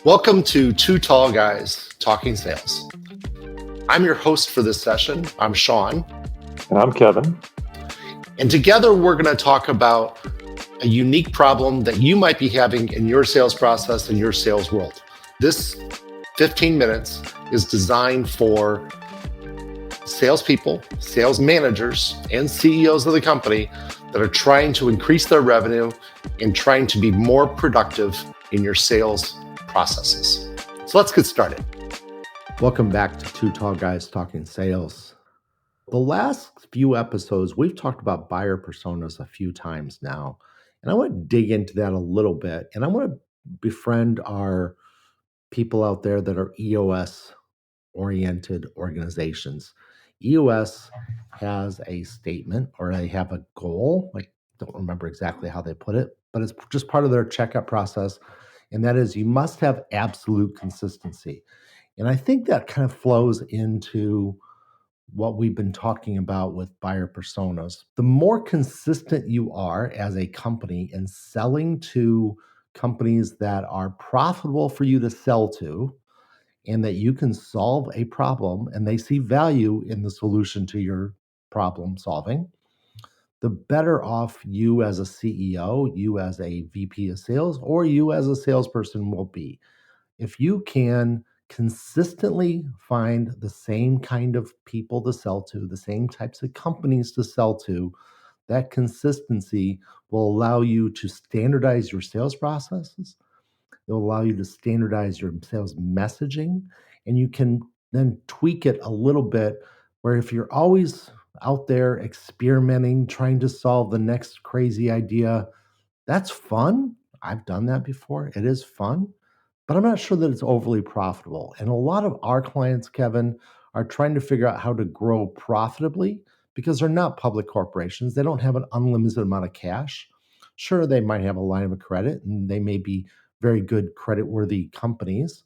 Welcome to Two Tall Guys Talking Sales. I'm your host for this session. I'm Sean. And I'm Kevin. And together we're going to talk about a unique problem that you might be having in your sales process and your sales world. This 15 minutes is designed for salespeople, sales managers, and CEOs of the company that are trying to increase their revenue and trying to be more productive in your sales processes. So let's get started. Welcome back to Two Tall Guys Talking Sales. The last few episodes, we've talked about buyer personas a few times now, and I want to dig into that a little bit, and I want to befriend our people out there that are EOS-oriented organizations. EOS has a statement, or they have a goal. I don't remember exactly how they put it, but it's just part of their checkout process. And that is, you must have absolute consistency. And I think that kind of flows into what we've been talking about with buyer personas. The more consistent you are as a company in selling to companies that are profitable for you to sell to, and that you can solve a problem and they see value in the solution to your problem solving, the better off you as a CEO, you as a VP of sales, or you as a salesperson will be. If you can consistently find the same kind of people to sell to, the same types of companies to sell to, that consistency will allow you to standardize your sales processes. It'll allow you to standardize your sales messaging, and you can then tweak it a little bit where if you're always out there experimenting, trying to solve the next crazy idea, that's fun. I've done that before. It is fun, but I'm not sure that it's overly profitable. And a lot of our clients, Kevin, are trying to figure out how to grow profitably because they're not public corporations. They don't have an unlimited amount of cash. Sure, they might have a line of credit and they may be very good credit-worthy companies,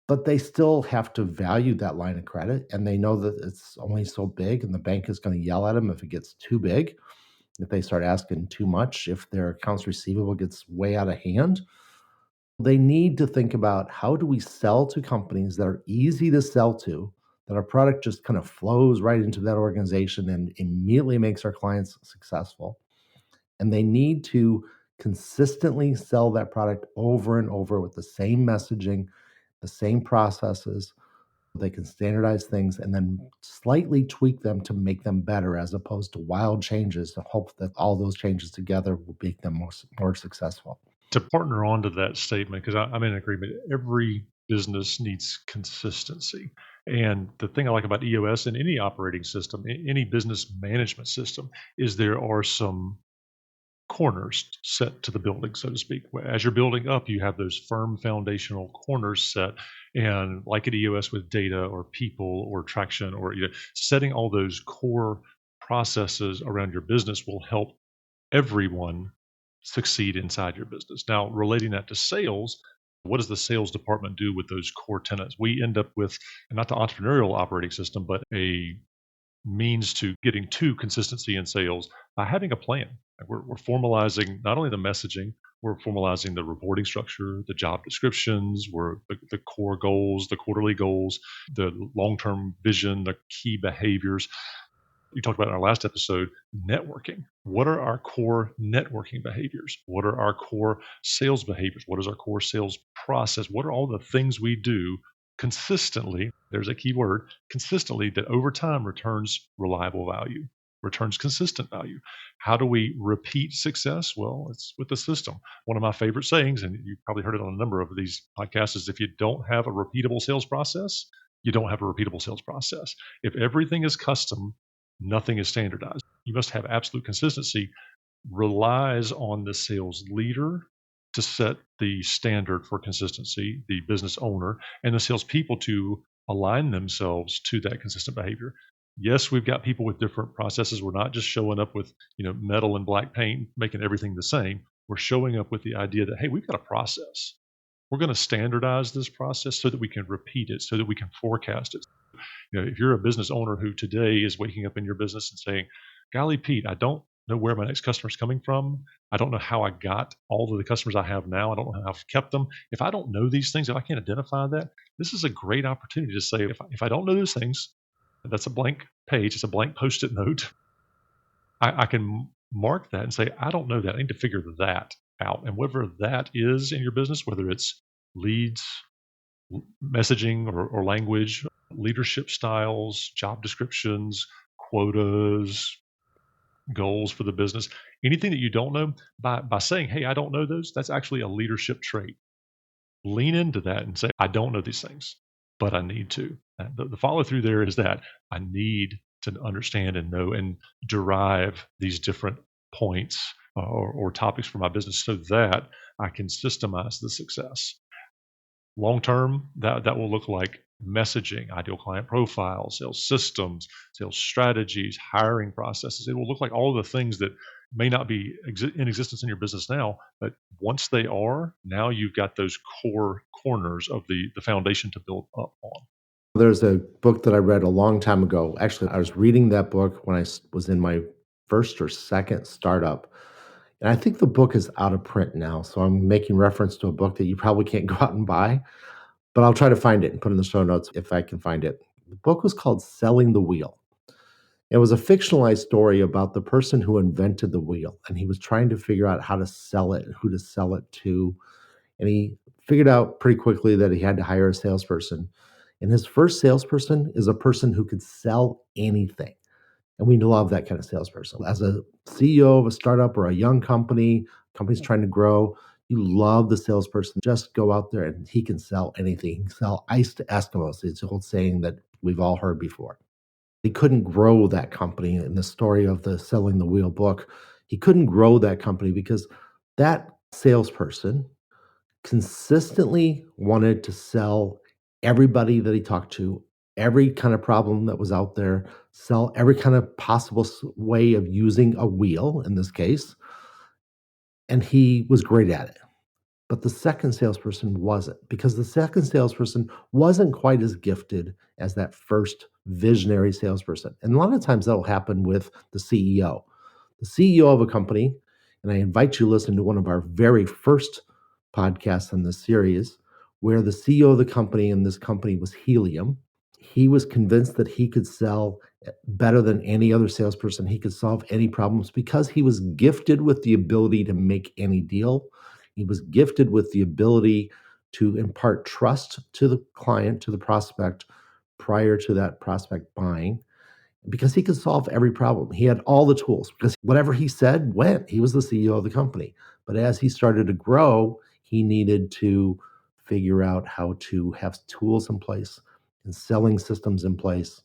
but they still have to value that line of credit, and they know that it's only so big, and the bank is going to yell at them if it gets too big, if they start asking too much, if their accounts receivable gets way out of hand. They need to think about, how do we sell to companies that are easy to sell to, that our product just kind of flows right into that organization and immediately makes our clients successful. And they need to consistently sell that product over and over with the same messaging, the same processes. They can standardize things and then slightly tweak them to make them better, as opposed to wild changes to hope that all those changes together will make them more successful. To partner onto that statement, because I'm in agreement, every business needs consistency. And the thing I like about EOS and any operating system, any business management system, is there are some corners set to the building, so to speak. As you're building up, you have those firm foundational corners set. And like at EOS with data or people or traction, or setting all those core processes around your business will help everyone succeed inside your business. Now, relating that to sales, what does the sales department do with those core tenets? We end up with not the entrepreneurial operating system, but a means to getting to consistency in sales by having a plan. We're formalizing not only the messaging, we're formalizing the reporting structure, the job descriptions, the core goals, the quarterly goals, the long-term vision, the key behaviors. You talked about in our last episode, networking. What are our core networking behaviors? What are our core sales behaviors? What is our core sales process? What are all the things we do consistently? There's a key word, consistently, that over time returns reliable value, returns consistent value. How do we repeat success? Well, it's with the system. One of my favorite sayings, and you've probably heard it on a number of these podcasts, is if you don't have a repeatable sales process, you don't have a repeatable sales process. If everything is custom, nothing is standardized. You must have absolute consistency. Relies on the sales leader to set the standard for consistency, the business owner, and the salespeople to align themselves to that consistent behavior. Yes, we've got people with different processes. We're not just showing up with metal and black paint, making everything the same. We're showing up with the idea that, hey, we've got a process. We're going to standardize this process so that we can repeat it, so that we can forecast it. If you're a business owner who today is waking up in your business and saying, golly, Pete, I don't know where my next customer is coming from. I don't know how I got all of the customers I have now. I don't know how I've kept them. If I don't know these things, if I can't identify that, this is a great opportunity to say, if I don't know those things, that's a blank page, it's a blank post-it note. I can mark that and say, I don't know that. I need to figure that out. And whatever that is in your business, whether it's leads, messaging or language, leadership styles, job descriptions, quotas, goals for the business, anything that you don't know, by saying, hey, I don't know those, that's actually a leadership trait. Lean into that and say, I don't know these things, but I need to. The follow through there is that I need to understand and know and derive these different points or topics for my business so that I can systemize the success. Long term, that will look like messaging, ideal client profiles, sales systems, sales strategies, hiring processes. It will look like all of the things that may not be in existence in your business now, but once they are, now you've got those core corners of the foundation to build up on. There's a book that I read a long time ago. Actually, I was reading that book when I was in my first or second startup. And I think the book is out of print now. So I'm making reference to a book that you probably can't go out and buy, but I'll try to find it and put in the show notes if I can find it. The book was called Selling the Wheel. It was a fictionalized story about the person who invented the wheel, and he was trying to figure out how to sell it and who to sell it to. And he figured out pretty quickly that he had to hire a salesperson. And his first salesperson is a person who could sell anything. And we love that kind of salesperson. As a CEO of a startup or a young company, company's trying to grow, you love the salesperson. Just go out there and he can sell anything. He can sell ice to Eskimos. It's an old saying that we've all heard before. He couldn't grow that company. In the story of the Selling the Wheel book, he couldn't grow that company because that salesperson consistently wanted to sell everybody that he talked to, every kind of problem that was out there, sell every kind of possible way of using a wheel in this case. And he was great at it. But the second salesperson wasn't, because the second salesperson wasn't quite as gifted as that first visionary salesperson. And a lot of times that'll happen with the CEO. The CEO of a company, and I invite you to listen to one of our very first podcasts in this series, where the CEO of the company in this company was Helium. He was convinced that he could sell better than any other salesperson. He could solve any problems because he was gifted with the ability to make any deal. He was gifted with the ability to impart trust to the client, to the prospect, prior to that prospect buying, because he could solve every problem. He had all the tools because whatever he said went. He was the CEO of the company. But as he started to grow, he needed to figure out how to have tools in place and selling systems in place.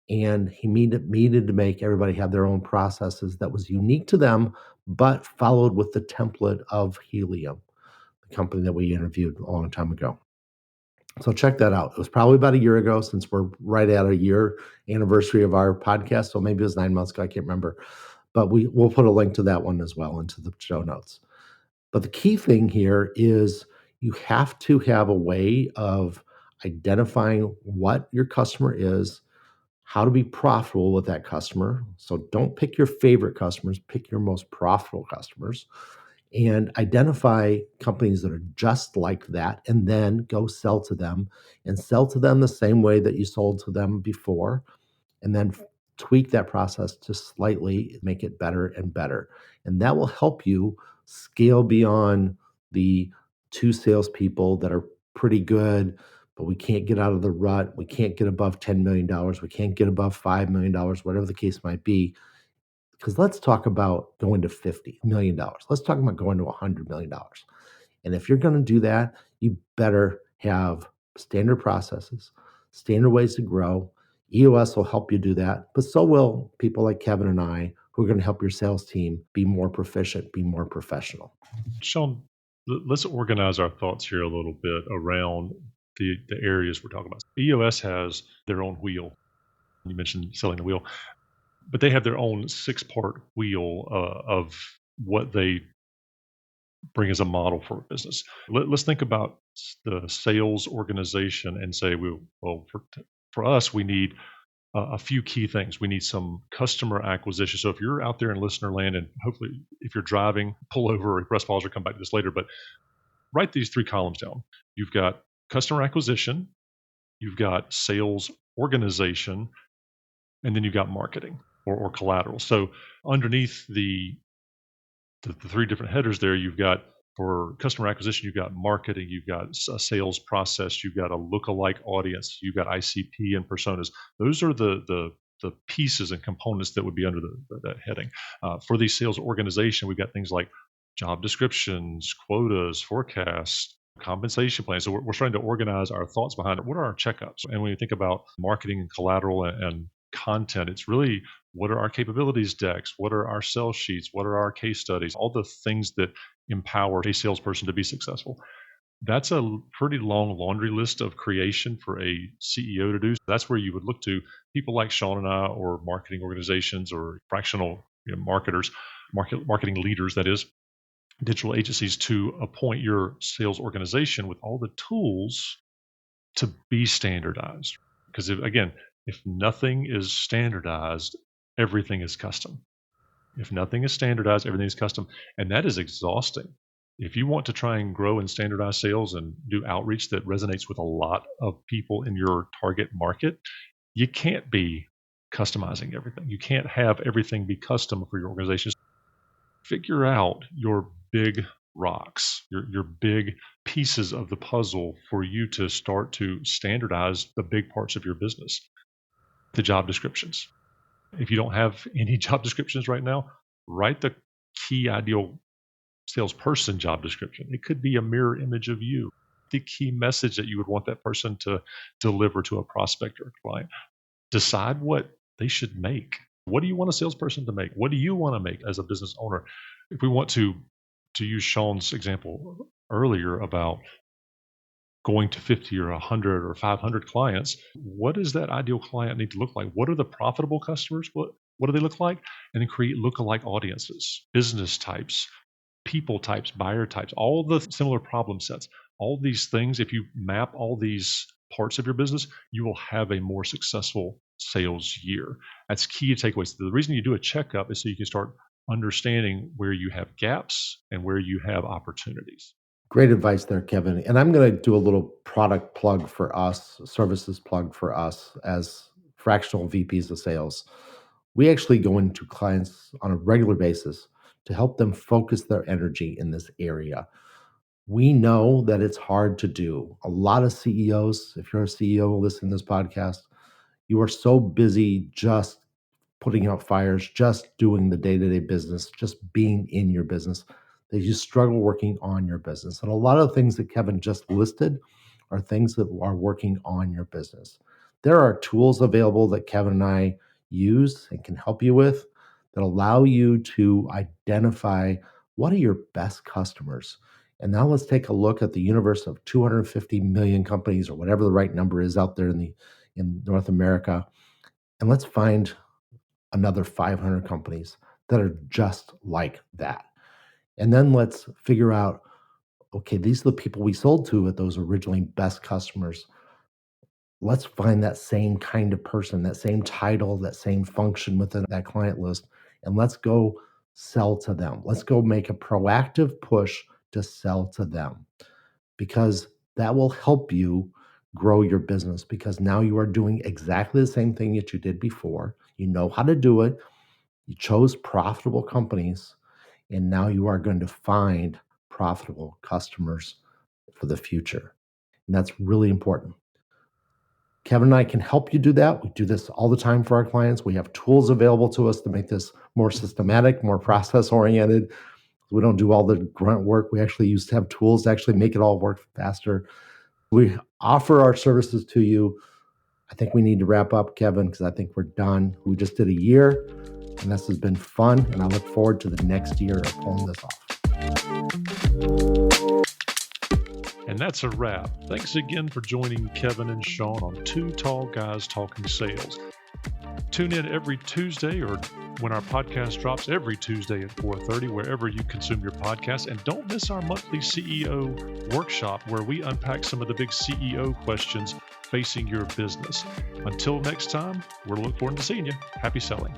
And he needed to make everybody have their own processes that was unique to them, but followed with the template of Helium, the company that we interviewed a long time ago. So check that out. It was probably about a year ago, since we're right at a year anniversary of our podcast. So maybe it was 9 months ago. I can't remember. But we'll put a link to that one as well into the show notes. But the key thing here is you have to have a way of identifying what your customer is, how to be profitable with that customer. So don't pick your favorite customers, pick your most profitable customers, and identify companies that are just like that, and then go sell to them, and sell to them the same way that you sold to them before, and then tweak that process to slightly make it better and better. And that will help you scale beyond the two salespeople that are pretty good, but we can't get out of the rut. We can't get above $10 million. We can't get above $5 million, whatever the case might be. Because let's talk about going to $50 million. Let's talk about going to $100 million. And if you're going to do that, you better have standard processes, standard ways to grow. EOS will help you do that, but so will people like Kevin and I, who are going to help your sales team be more proficient, be more professional. Sean, let's organize our thoughts here a little bit around the areas we're talking about. EOS has their own wheel. You mentioned selling the wheel, but they have their own 6-part wheel of what they bring as a model for a business. Let's think about the sales organization and say, well, for us, we need a few key things. We need some customer acquisition. So if you're out there in listener land, and hopefully if you're driving, pull over or press pause or come back to this later, but write these 3 columns down. You've got customer acquisition, you've got sales organization, and then you've got marketing or collateral. So underneath the 3 different headers there, you've got for customer acquisition, you've got marketing, you've got a sales process, you've got a lookalike audience, you've got ICP and personas. Those are the pieces and components that would be under that heading. For the sales organization, we've got things like job descriptions, quotas, forecasts, compensation plans. So we're starting to organize our thoughts behind it. What are our checkups? And when you think about marketing and collateral and content, it's really what are our capabilities decks? What are our sales sheets? What are our case studies? All the things that empower a salesperson to be successful. That's a pretty long laundry list of creation for a CEO to do. That's where you would look to people like Sean and I, or marketing organizations, or fractional marketers, marketing leaders, that is, digital agencies, to appoint your sales organization with all the tools to be standardized. Because if nothing is standardized, everything is custom. If nothing is standardized, everything is custom. And that is exhausting. If you want to try and grow and standardize sales and do outreach that resonates with a lot of people in your target market, you can't be customizing everything. You can't have everything be custom for your organization. Figure out your big rocks, your big pieces of the puzzle for you to start to standardize the big parts of your business. The job descriptions. If you don't have any job descriptions right now, write the key ideal salesperson job description. It could be a mirror image of you, the key message that you would want that person to deliver to a prospect or a client. Decide what they should make. What do you want a salesperson to make? What do you want to make as a business owner? If we want to use Sean's example earlier about going to 50 or 100 or 500 clients, what does that ideal client need to look like? What are the profitable customers? What do they look like? And then create lookalike audiences, business types, people types, buyer types, all the similar problem sets. All these things, if you map all these parts of your business, you will have a more successful sales year. That's key takeaways. The reason you do a checkup is so you can start understanding where you have gaps and where you have opportunities. Great advice there, Kevin. And I'm going to do a little product plug for us, services plug for us as fractional VPs of sales. We actually go into clients on a regular basis to help them focus their energy in this area. We know that it's hard to do. A lot of CEOs, if you're a CEO listening to this podcast, you are so busy just putting out fires, just doing the day-to-day business, just being in your business, that you struggle working on your business. And a lot of the things that Kevin just listed are things that are working on your business. There are tools available that Kevin and I use and can help you with that allow you to identify what are your best customers. And now let's take a look at the universe of 250 million companies, or whatever the right number is out there in North America. And let's find another 500 companies that are just like that. And then let's figure out, okay, these are the people we sold to at those originally best customers. Let's find that same kind of person, that same title, that same function within that client list, and let's go sell to them. Let's go make a proactive push to sell to them, because that will help you grow your business, because now you are doing exactly the same thing that you did before. You know how to do it. You chose profitable companies, and now you are going to find profitable customers for the future. And that's really important. Kevin and I can help you do that. We do this all the time for our clients. We have tools available to us to make this more systematic, more process-oriented. We don't do all the grunt work. We actually used to have tools to actually make it all work faster. We offer our services to you. I think we need to wrap up, Kevin, because I think we're done. We just did a year, and this has been fun, and I look forward to the next year of pulling this off. And that's a wrap. Thanks again for joining Kevin and Sean on Two Tall Guys Talking Sales. Tune in every Tuesday, or when our podcast drops every Tuesday at 4:30, wherever you consume your podcast. And don't miss our monthly CEO workshop, where we unpack some of the big CEO questions facing your business. Until next time, we're looking forward to seeing you. Happy selling.